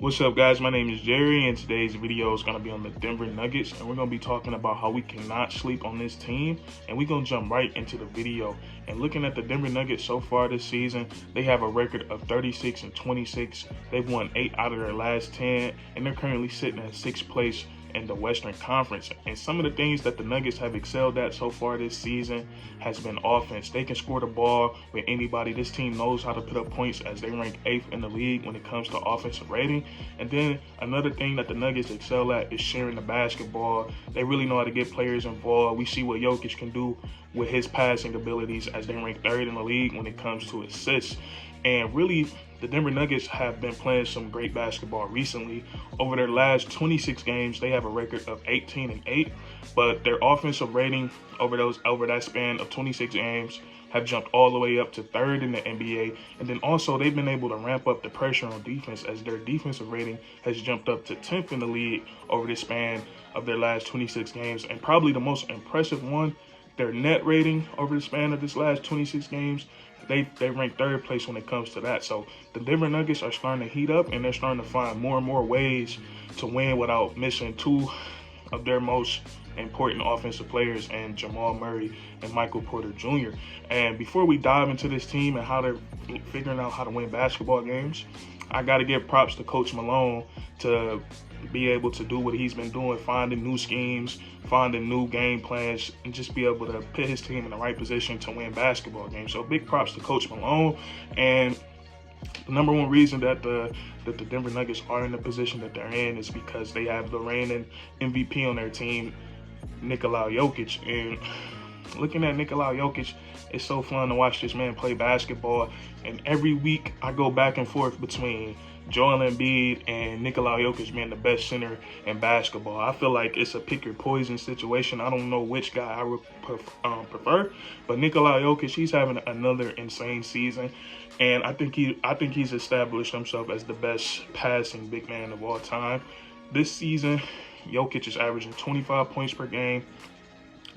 What's up, guys? My name is Jerry, and today's video is going to be on the Denver Nuggets, and we're going to be talking about how we cannot sleep on this team, and we're going to jump right into the video. And looking at the Denver Nuggets so far this season, they have a record of 36-26. They've won 8 out of their last 10, and they're currently sitting at 6th place in the Western Conference. And some of the things that the Nuggets have excelled at so far this season has been offense. They can score the ball with anybody. This team knows how to put up points, as they rank 8th in the league when it comes to offensive rating. And then another thing that the Nuggets excel at is sharing the basketball. They really know how to get players involved. We see what Jokic can do with his passing abilities, as they rank 3rd in the league when it comes to assists. And really, the Denver Nuggets have been playing some great basketball recently. Over their last 26 games, they have a record of 18-8, but their offensive rating over that span of 26 games have jumped all the way up to 3rd in the NBA. And then also, they've been able to ramp up the pressure on defense, as their defensive rating has jumped up to 10th in the league over the span of their last 26 games. And probably the most impressive one, their net rating over the span of this last 26 games, they rank 3rd place when it comes to that. So the Denver Nuggets are starting to heat up, and they're starting to find more and more ways to win without missing 2 of their most important offensive players, and Jamal Murray and Michael Porter Jr. And before we dive into this team and how they're figuring out how to win basketball games, I got to give props to Coach Malone to be able to do what he's been doing, finding new schemes, finding new game plans, and just be able to put his team in the right position to win basketball games. So big props to Coach Malone. And the number one reason that the Denver Nuggets are in the position that they're in is because they have the reigning MVP on their team, Nikola Jokic. And looking at Nikola Jokic, it's so fun to watch this man play basketball. And every week I go back and forth between Joel Embiid and Nikola Jokic being the best center in basketball. I feel like it's a pick your poison situation. I don't know which guy I would prefer, but Nikola Jokic, he's having another insane season, and I think he's established himself as the best passing big man of all time. This season, Jokic is averaging 25 points per game,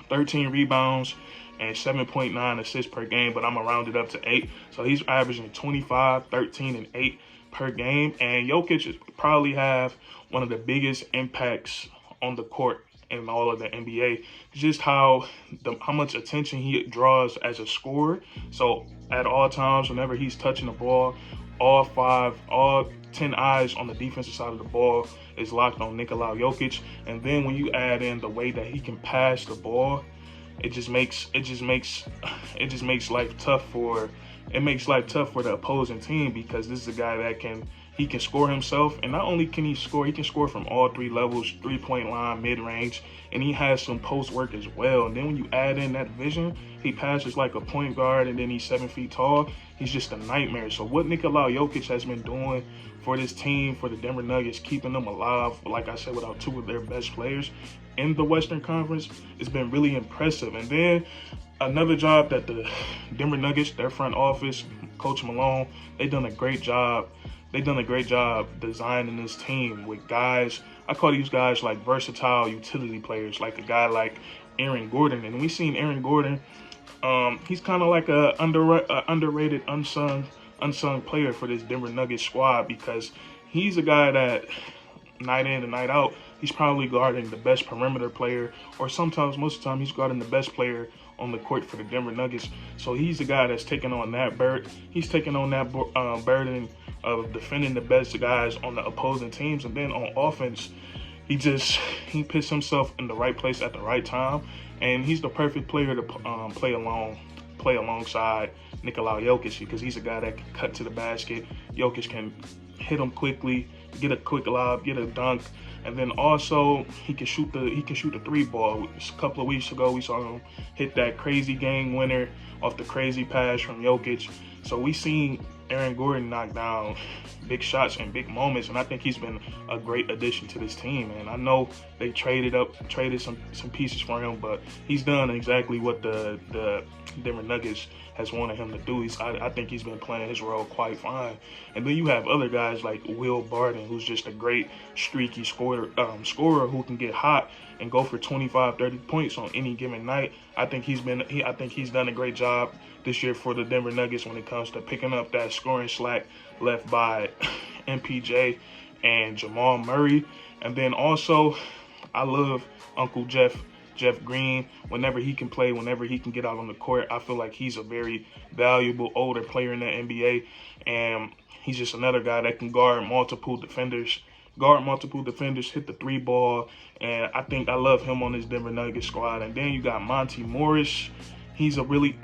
13 rebounds, and 7.9 assists per game, but I'm gonna round it up to 8. So he's averaging 25, 13, and 8 per game. And Jokic probably have one of the biggest impacts on the court in all of the NBA. Just how much attention he draws as a scorer. So at all times, whenever he's touching the ball, all 10 eyes on the defensive side of the ball is locked on Nikola Jokic. And then when you add in the way that he can pass the ball, it just makes life tough for the opposing team, because this is a guy that can score himself. And not only can he can score from all 3 levels, 3-point line, mid-range, and he has some post work as well. And then when you add in that vision, he passes like a point guard, and then he's 7 feet tall. He's just a nightmare. So what Nikola Jokic has been doing for this team, for the Denver Nuggets, keeping them alive, like I said, without 2 of their best players in the Western Conference, has been really impressive. And then another job that the Denver Nuggets, their front office, Coach Malone, they've done a great job. They've done a great job designing this team with guys. I call these guys like versatile utility players, like a guy like Aaron Gordon. And we've seen Aaron Gordon. He's kind of like a underrated, unsung player for this Denver Nuggets squad, because he's a guy that night in and night out, he's probably guarding the best perimeter player, or sometimes, most of the time, he's guarding the best player on the court for the Denver Nuggets. So he's the guy that's taking on that burden. He's taking on that burden of defending the best guys on the opposing teams. And then on offense, he puts himself in the right place at the right time, and he's the perfect player to play alongside Nikola Jokic, because he's a guy that can cut to the basket. Jokic can hit him quickly, get a quick lob, get a dunk, and then also he can shoot the 3 ball. A couple of weeks ago, we saw him hit that crazy game winner off the crazy pass from Jokic. So we seen Aaron Gordon knock down big shots and big moments, and I think he's been a great addition to this team. And I know they traded some pieces for him, but he's done exactly what the Denver Nuggets has wanted him to do. I think he's been playing his role quite fine. And then you have other guys like Will Barton, who's just a great streaky scorer who can get hot and go for 25, 30 points on any given night. I think he's done a great job this year for the Denver Nuggets when it comes to picking up that scoring slack left by MPJ and Jamal Murray. And then also, I love Uncle Jeff Green. Whenever he can play, whenever he can get out on the court, I feel like he's a very valuable older player in the NBA. And he's just another guy that can guard multiple defenders, hit the three ball. And I think I love him on this Denver Nuggets squad. And then you got Monty Morris. He's a really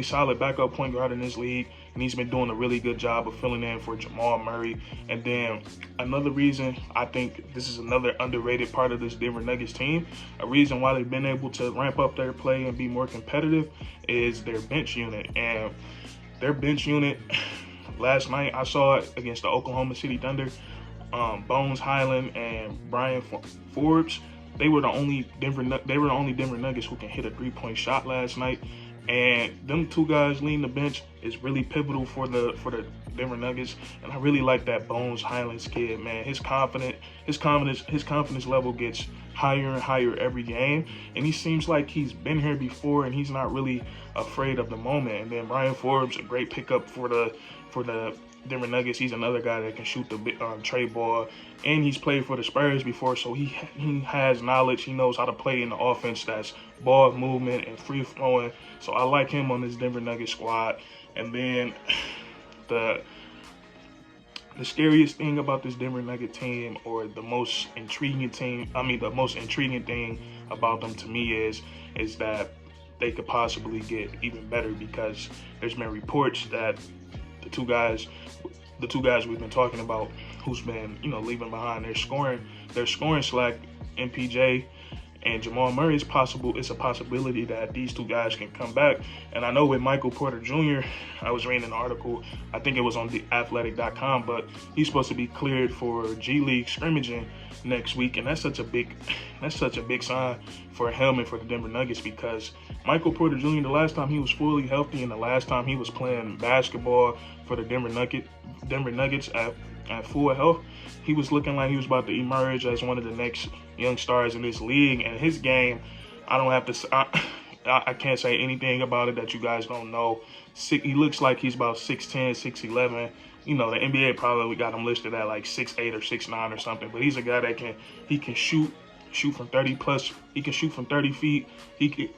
solid backup point guard in this league, and he's been doing a really good job of filling in for Jamal Murray. And then another reason I think this is another underrated part of this Denver Nuggets team, a reason why they've been able to ramp up their play and be more competitive, is their bench unit. And their bench unit, last night I saw it against the Oklahoma City Thunder. Bones Highland and Brian Forbes, they were the only Denver Nuggets who can hit a three-point shot last night. And them two guys leading the bench is really pivotal for the Denver Nuggets. And I really like that Bones Highlands kid, man. His confidence level gets higher and higher every game. And he seems like he's been here before, and he's not really afraid of the moment. And then Brian Forbes, a great pickup for the Denver Nuggets. He's another guy that can shoot the trade ball, and he's played for the Spurs before, so he has knowledge. He knows how to play in the offense that's ball movement and free flowing. So I like him on this Denver Nuggets squad. And then the scariest thing about this Denver Nugget team, or the most intriguing thing about them to me is that they could possibly get even better, because there's been reports that the two guys we've been talking about, who's been, leaving behind their scoring slack, MPJ and Jamal Murray, it's a possibility that these two guys can come back. And I know with Michael Porter Jr., I was reading an article, I think it was on theathletic.com, but he's supposed to be cleared for G League scrimmaging next week, and that's such a big sign for him and for the Denver Nuggets, because Michael Porter Jr., the last time he was fully healthy and the last time he was playing basketball for the Denver Nuggets at full health, he was looking like he was about to emerge as one of the next young stars in this league. And his game, I can't say anything about it that you guys don't know. He looks like he's about 6'10", 6'11". The NBA probably got him listed at like 6'8" or 6'9" or something. But he's a guy that can shoot from 30 plus. He can shoot from 30 feet. He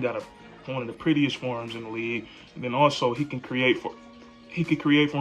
got one of the prettiest forms in the league. And then also he could create for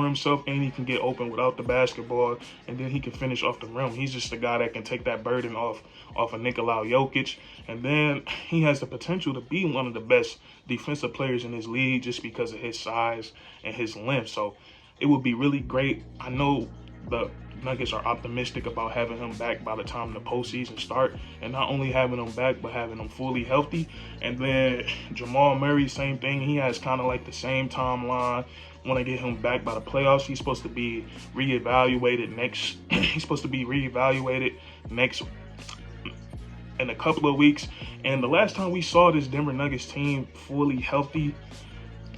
himself, and he can get open without the basketball, and then he can finish off the rim. He's just a guy that can take that burden off of Nikola Jokic. And then he has the potential to be one of the best defensive players in this league just because of his size and his length. So it would be really great. I know the Nuggets are optimistic about having him back by the time the postseason start, and not only having him back, but having him fully healthy. And then Jamal Murray, same thing. He has kind of like the same timeline. Want to get him back by the playoffs. He's supposed to be reevaluated next. In a couple of weeks. And the last time we saw this Denver Nuggets team fully healthy,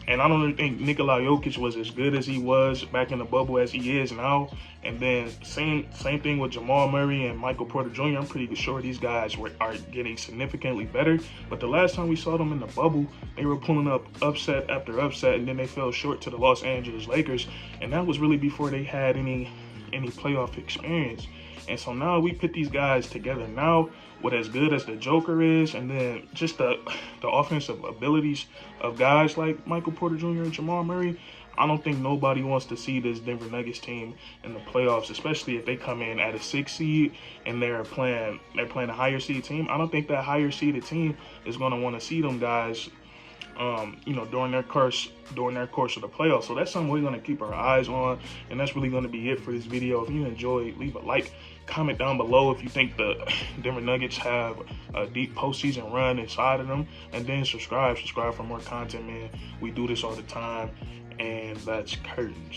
and I don't think Nikola Jokic was as good as he was back in the bubble as he is now. And then same thing with Jamal Murray and Michael Porter Jr. I'm pretty sure these guys are getting significantly better. But the last time we saw them in the bubble, they were pulling up upset after upset, and then they fell short to the Los Angeles Lakers. And that was really before they had any playoff experience. And so now we put these guys together now with as good as the Joker is, and then just the offensive abilities of guys like Michael Porter Jr. and Jamal Murray. I don't think nobody wants to see this Denver Nuggets team in the playoffs, especially if they come in at a 6 seed and they're playing a higher seed team. I don't think that higher seeded team is going to want to see them guys during their course of the playoffs. So that's something we're going to keep our eyes on, and that's really going to be it for this video. If you enjoyed, leave a like, comment down below if you think the Denver Nuggets have a deep postseason run inside of them, and then subscribe for more content, man. We do this all the time, and that's curtains.